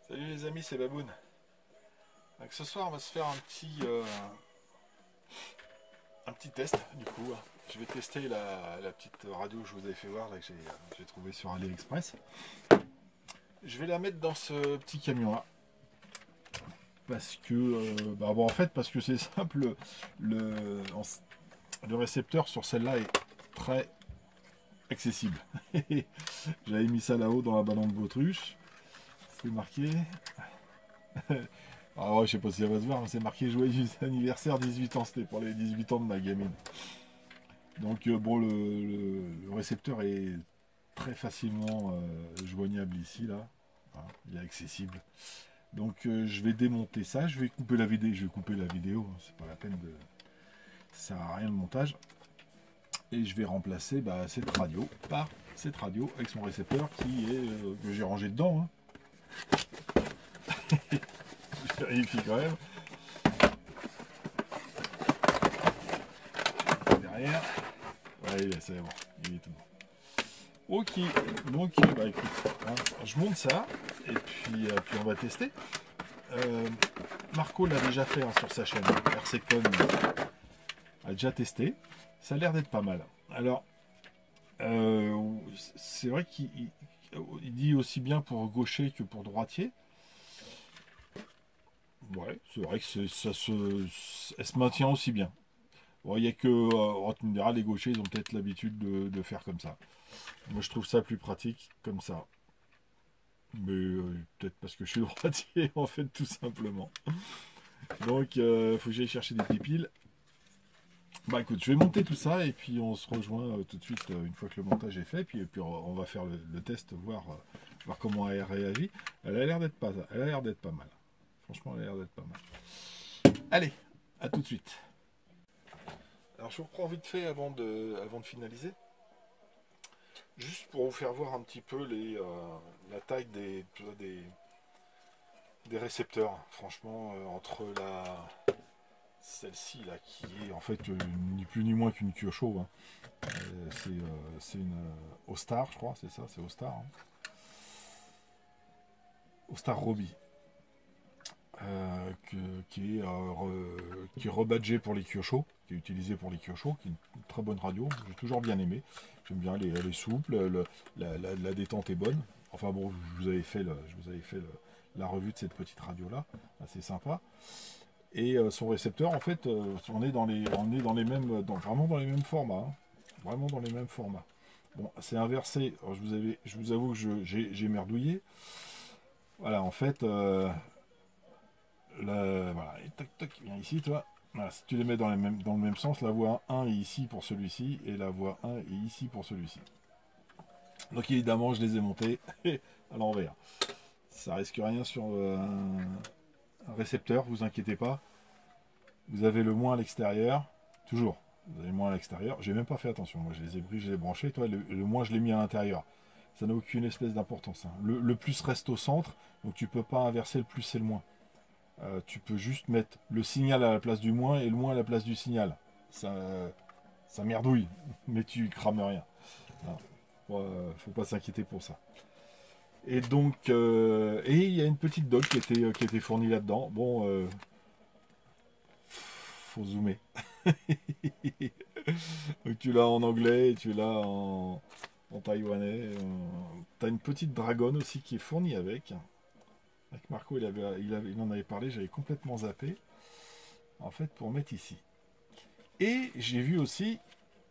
Salut les amis, c'est Baboun. Donc ce soir on va se faire un petit test du coup. Je vais tester la petite radio que je vous avais fait voir là, que j'ai trouvé sur AliExpress. Je vais la mettre dans ce petit camion là. Parce que parce que c'est simple, le, le récepteur sur celle-là est très accessible. J'avais mis ça là-haut dans la ballon de baudruche. C'est marqué. Ah ouais, je sais pas si ça va se voir, mais c'est marqué joyeux anniversaire 18 ans, c'était pour les 18 ans de ma gamine. Donc le récepteur est très facilement joignable ici, là. Voilà, il est accessible. Donc je vais démonter ça, je vais couper la vidéo, c'est pas la peine de. Ça sert à rien le montage. Et je vais remplacer cette radio par cette radio avec son récepteur qui est que j'ai rangé dedans. Je vérifie quand même. Derrière. Ouais, c'est bon, il est tout bon. Ok, donc écoute, je monte ça et puis on va tester. Marco l'a déjà fait sur sa chaîne. RCCon a déjà testé. Ça a l'air d'être pas mal. Alors, c'est vrai qu'il dit aussi bien pour gaucher que pour droitier. Ouais, c'est vrai que elle se maintient aussi bien. Bon, il n'y a que, tu me diras, les gauchers, ils ont peut-être l'habitude de faire comme ça. Moi, je trouve ça plus pratique comme ça. Mais peut-être parce que je suis droitier, en fait, tout simplement. Donc, faut que j'aille chercher des piles. Bah écoute, je vais monter tout ça et puis on se rejoint tout de suite une fois que le montage est fait. Puis on va faire le test, voir comment elle réagit. Elle a l'air d'être pas mal. Franchement, elle a l'air d'être pas mal. Allez, à tout de suite. Alors je vous reprends vite fait avant de finaliser. Juste pour vous faire voir un petit peu la taille des récepteurs. Franchement, entre celle-ci là qui est en fait ni plus ni moins qu'une Kyosho. C'est une Ostar, je crois, c'est ça, c'est Ostar. Ostar Roby. Qui est rebadgé pour les Kyosho, qui est utilisé pour les Kyosho, qui est une très bonne radio, j'ai toujours bien aimé. J'aime bien, elle est souple, la détente est bonne. Enfin bon, je vous avais fait la revue de cette petite radio là, assez sympa. Et son récepteur, en fait, on est dans les mêmes, vraiment dans les mêmes formats, hein. Vraiment dans les mêmes formats. Bon, c'est inversé. Alors, je vous avoue que j'ai merdouillé. Voilà, en fait, voilà, et tac tac, viens ici, toi. Voilà, si tu les mets dans le même sens, la voie 1 est ici pour celui-ci et la voie 1 est ici pour celui-ci. Donc évidemment, je les ai montés à l'envers. Ça risque rien sur un récepteur, vous inquiétez pas. Vous avez le moins à l'extérieur, toujours. Vous avez le moins à l'extérieur. J'ai même pas fait attention. Moi, je les ai pris, je les ai branchés. Toi, le moins, je l'ai mis à l'intérieur. Ça n'a aucune espèce d'importance, hein. Le plus reste au centre, donc tu peux pas inverser le plus et le moins. Tu peux juste mettre le signal à la place du moins et le moins à la place du signal. Ça merdouille, mais tu crames rien. Faut pas s'inquiéter pour ça. Et donc, il y a une petite dock qui était fournie là-dedans. Bon, faut zoomer. Donc tu l'as en anglais et tu l'as en taïwanais. T'as une petite dragonne aussi qui est fournie avec. Avec Marco, il en avait parlé, j'avais complètement zappé. En fait, pour mettre ici. Et j'ai vu aussi,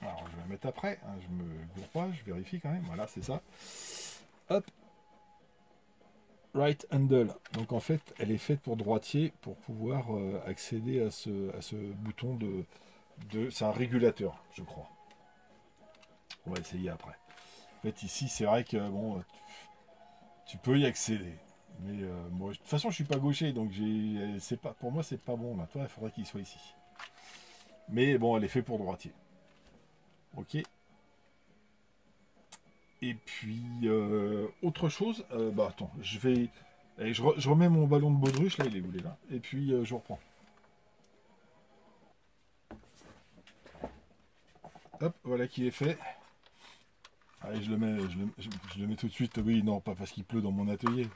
alors je vais la mettre après, hein, je me gourre pas, je vérifie quand même, voilà, c'est ça. Hop, right handle. Donc en fait, elle est faite pour droitier pour pouvoir accéder à ce bouton c'est un régulateur, je crois. On va essayer après. En fait, ici, c'est vrai que bon, tu peux y accéder. Mais moi, de toute façon, je suis pas gaucher, donc pour moi, c'est pas bon. Là, toi, il faudrait qu'il soit ici. Mais bon, elle est faite pour droitier. Ok. Et puis, autre chose, attends, je remets mon ballon de baudruche, là, il est où, il est là. Et puis, je reprends. Hop, voilà qui est fait. Allez, je le mets tout de suite. Oui, non, pas parce qu'il pleut dans mon atelier.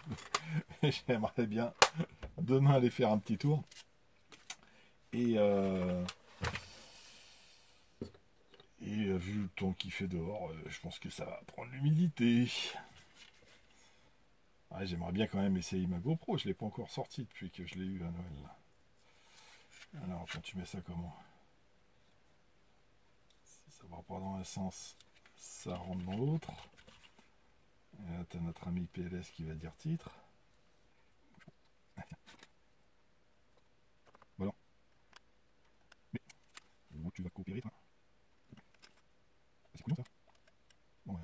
J'aimerais bien demain aller faire un petit tour. Et vu le temps qu'il fait dehors, je pense que ça va prendre l'humidité. Ah, j'aimerais bien quand même essayer ma GoPro. Je ne l'ai pas encore sortie depuis que je l'ai eu à Noël. Alors, quand tu mets ça comment? Si ça va pas dans un sens, ça rentre dans l'autre. Et là, tu as notre ami PLS qui va dire titre. Voilà. Mais tu vas coopérer, toi. C'est cool, ça. Bon, ouais.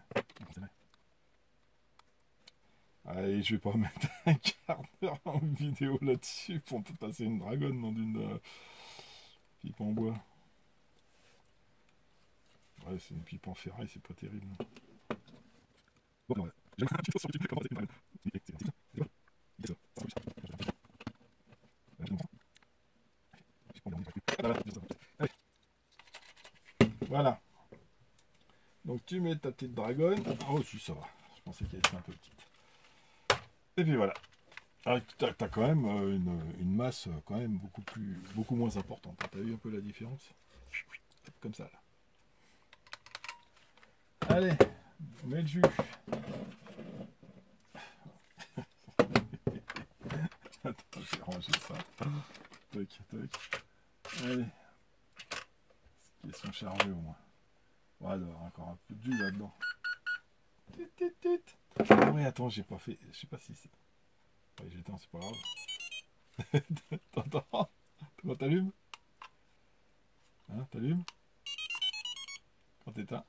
Allez, je vais pas mettre un quart d'heure en vidéo là-dessus pour passer une dragonne dans une pipe en bois. Ouais, c'est une pipe en ferraille, c'est pas terrible. Bon, ouais. J'ai un petit peu sur YouTube comment c'est une dragonne. C'est ça. Voilà. Donc tu mets ta petite dragonne. Oh si ça va. Je pensais qu'elle était un peu petite. Et puis voilà. Tu as quand même une masse quand même beaucoup moins importante. T'as vu un peu la différence? Comme ça là. Allez, mets le jus. Attends, je vais ranger ça. Toc, toc. Allez. Ils sont chargés au moins. Ouais, il doit y avoir encore un peu de jus là-dedans. Ah ouais, attends, j'ai pas fait. Je sais pas si c'est. Ouais, j'éteins, c'est pas grave. T'entends? Quand t'allumes? Hein, t'allumes? Quand t'éteins?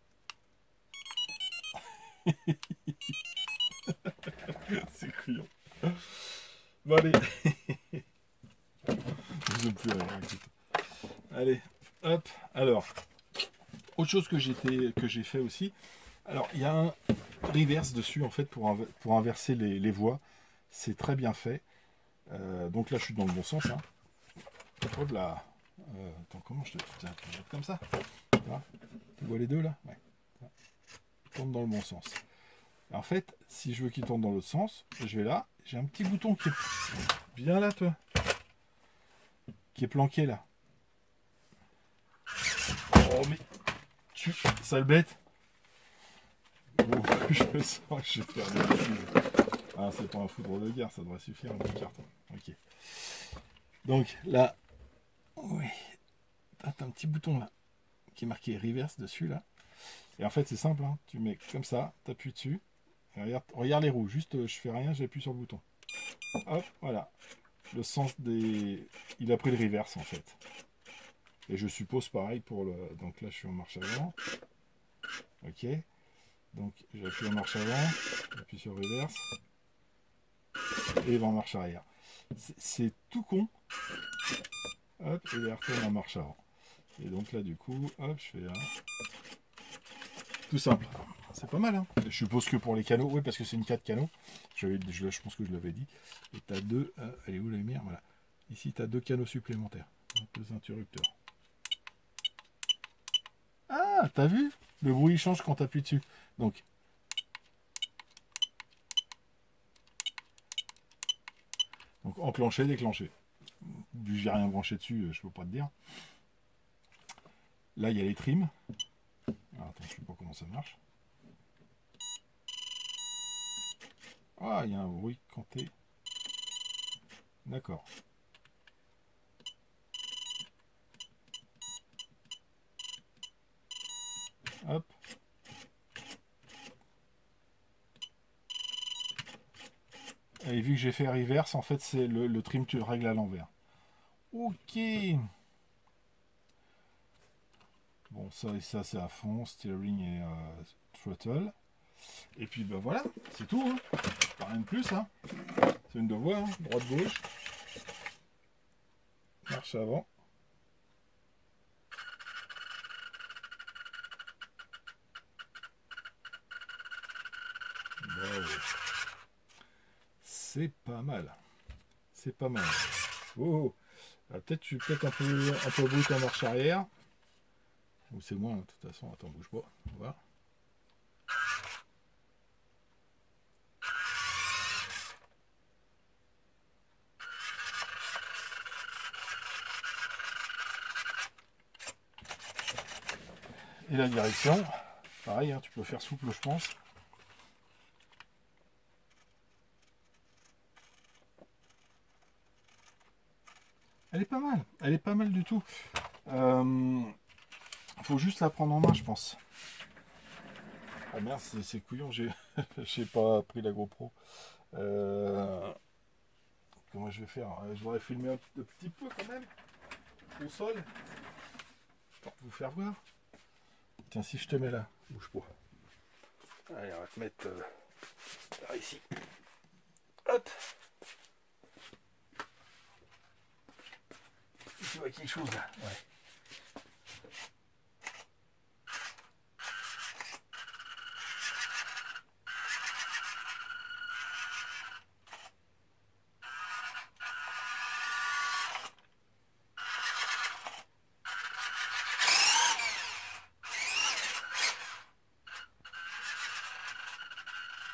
C'est couillon. Bon, allez. Je ne plus rien, écoute. Allez, hop. Alors, autre chose que j'ai fait aussi. Alors, il y a un reverse dessus, en fait, pour inverser les voies. C'est très bien fait. Donc là, je suis dans le bon sens. Hein. Hop là. Attends, comment je te... Tiens, je vais mettre comme ça. Voilà. Tu vois les deux, là? Ouais. Ils tournent dans le bon sens. En fait, si je veux qu'il tourne dans l'autre sens, je vais là. J'ai un petit bouton qui est bien là, toi. Qui est planqué là. Oh, mais tu... Sale bête. Bon, je sens que je vais faire des bêtises. Ah, c'est pas un foudre de guerre, ça devrait suffire, un petit carton. Ok. Donc là, oui. T'as un petit bouton là, qui est marqué reverse dessus là. Et en fait, c'est simple, hein. Tu mets comme ça, t'appuies dessus. Et regarde les roues, juste je fais rien, j'appuie sur le bouton. Hop, voilà. Le sens des... Il a pris le reverse en fait. Et je suppose pareil pour le... Donc là, je suis en marche avant. Ok. Donc j'appuie en marche avant, j'appuie sur reverse. Et il va en marche arrière. C'est tout con. Hop, et il retourne en marche avant. Et donc là, du coup, hop, je fais là. Tout simple. C'est pas mal, hein. Je suppose que pour les canaux, oui, parce que c'est une 4 canaux. Je pense que je l'avais dit. Et tu as deux... elle est où la lumière? Voilà. Ici, tu as deux canaux supplémentaires. Deux interrupteurs. Ah, t'as vu? Le bruit change quand tu appuies dessus. Donc enclencher, déclencher. Vu que j'ai rien branché dessus, je peux pas te dire. Là, il y a les trims. Alors, attends, je sais pas comment ça marche. Ah, il y a un bruit quand t'es... D'accord. Hop. Et vu que j'ai fait reverse, en fait, c'est le trim, tu le règles à l'envers. Ok. Bon, ça et ça, c'est à fond. Steering et throttle. Et puis, ben voilà, c'est tout. Hein. Pas rien de plus. Hein. C'est une deux voies, hein. Droite-gauche. Marche avant. Bravo. C'est pas mal. C'est pas mal. Oh, peut-être je suis peut-être un peu brut en marche arrière. Ou c'est moi, de toute façon. Attends, bouge pas. Voilà. Et la direction, pareil, hein, tu peux faire souple, je pense. Elle est pas mal du tout. Faut juste la prendre en main, je pense. Ah merde, c'est couillon, j'ai pas pris la GoPro. Comment je vais faire? Je voudrais filmer un petit peu quand même au sol pour vous faire voir. Tiens, si je te mets là, bouge pas. Allez, on va te mettre par ici. Hop. Tu vois quelque chose là? Ouais.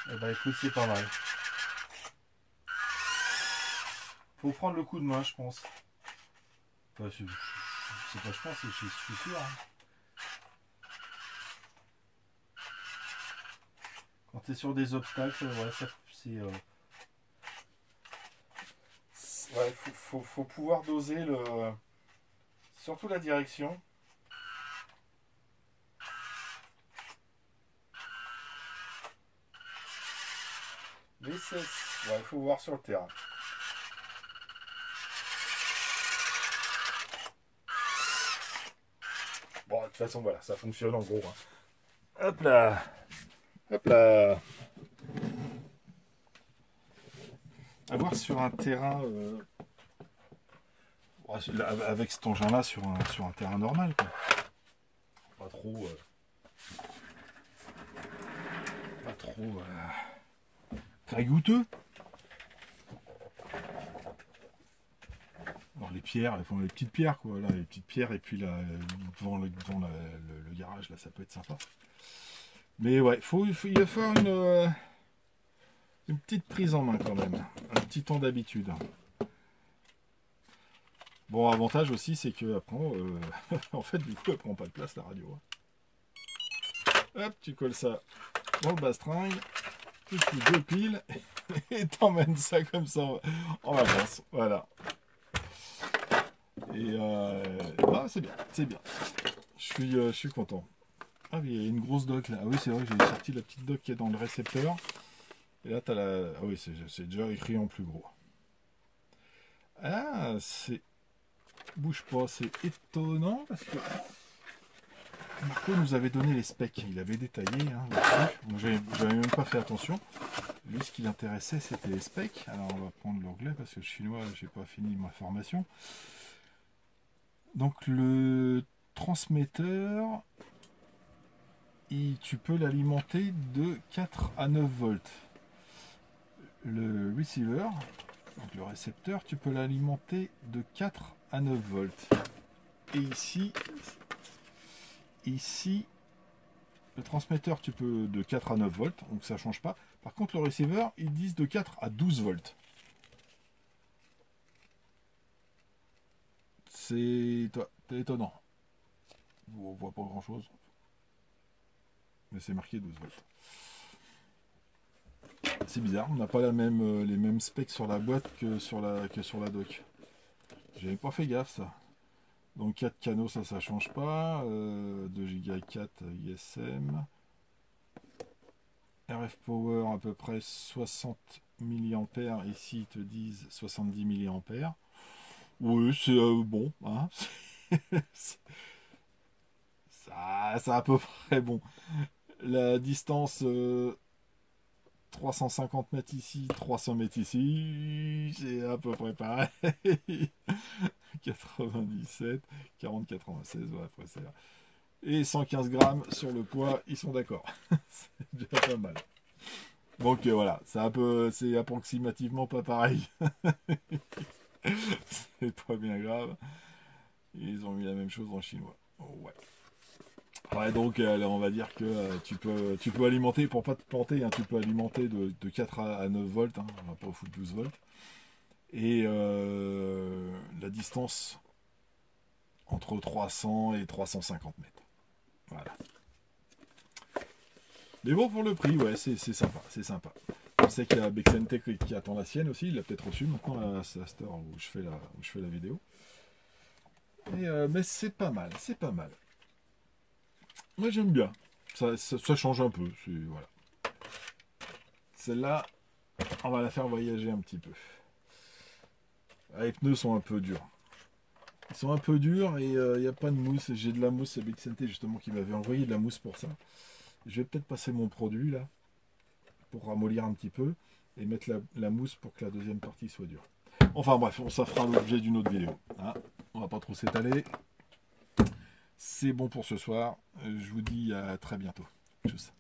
Eh ben écoute, c'est pas mal. Faut prendre le coup de main, je pense. Enfin, c'est pas je pense, je suis sûr. Hein. Quand tu es sur des obstacles, ouais, ça c'est. Ouais, faut pouvoir doser le. Surtout la direction. Mais c'est. Ouais, il faut voir sur le terrain. Bon, de toute façon, voilà, ça fonctionne en gros. Hein. Hop là. Hop là. À voir sur un terrain. Avec cet engin-là, sur un terrain normal, quoi. Pas trop. Pas trop. Caillouteux. Alors les pierres, elles font les petites pierres, quoi. Là, les petites pierres, et puis là, devant le garage, là, ça peut être sympa. Mais ouais, il va falloir une petite prise en main quand même. Un petit temps d'habitude. Bon, avantage aussi, c'est que après, en fait, du coup, elle prend pas de place la radio. Hop, tu colles ça dans le bastringue, tu fous deux piles et t'emmènes ça comme ça en vacances. Voilà. Et c'est bien, c'est bien. Je suis content. Ah oui, il y a une grosse dock là. Ah oui, c'est vrai que j'ai sorti la petite dock qui est dans le récepteur. Et là, t'as la. Ah oui, c'est déjà écrit en plus gros. Ah, c'est. Bouge pas, c'est étonnant parce que Marco nous avait donné les specs. Il avait détaillé hein, le truc. J'avais même pas fait attention. Lui, ce qui l'intéressait, c'était les specs. Alors, on va prendre l'anglais parce que le chinois, j'ai pas fini ma formation. Donc, le transmetteur. Tu peux l'alimenter de 4 à 9 volts. Le receiver, donc le récepteur, tu peux l'alimenter de 4 à 9 volts. Et ici, le transmetteur, tu peux de 4 à 9 volts, donc ça change pas. Par contre, le receiver, ils disent de 4 à 12 volts. C'est étonnant. On voit pas grand chose. Mais c'est marqué 12 volts. C'est bizarre, on n'a pas les mêmes specs sur la boîte que sur la dock. J'avais pas fait gaffe ça. Donc 4 canaux, ça change pas. 2 Go 4 ISM. RF Power à peu près 60 mA. Ici ils te disent 70 mA. Oui, c'est bon. Hein. C'est à peu près bon. La distance 350 mètres ici, 300 mètres ici, c'est à peu près pareil. 97, 40, 96, ouais, après c'est là. Et 115 grammes sur le poids, ils sont d'accord. C'est déjà pas mal. Donc voilà, c'est approximativement pas pareil. C'est pas bien grave. Ils ont mis la même chose en chinois. Oh, ouais. Ouais, donc on va dire que tu peux alimenter, pour pas te planter, hein, tu peux alimenter de 4 à 9 volts, hein, on va pas foutre 12 volts. Et la distance entre 300 et 350 mètres. Voilà. Mais bon, pour le prix, ouais, c'est sympa, c'est sympa. Je sais qu'il y a Bexente qui attend la sienne aussi, il l'a peut-être reçu maintenant à cette heure où je fais la vidéo. Mais c'est pas mal, c'est pas mal. Moi j'aime bien, ça change un peu, voilà. Celle-là, on va la faire voyager un petit peu. Les pneus sont un peu durs. Ils sont un peu durs et il n'y a pas de mousse. J'ai de la mousse, c'est Bexente justement qui m'avait envoyé de la mousse pour ça. Je vais peut-être passer mon produit là, pour ramollir un petit peu, et mettre la mousse pour que la deuxième partie soit dure. Enfin bref, ça fera l'objet d'une autre vidéo. Hein, on va pas trop s'étaler. C'est bon pour ce soir. Je vous dis à très bientôt. Tchuss.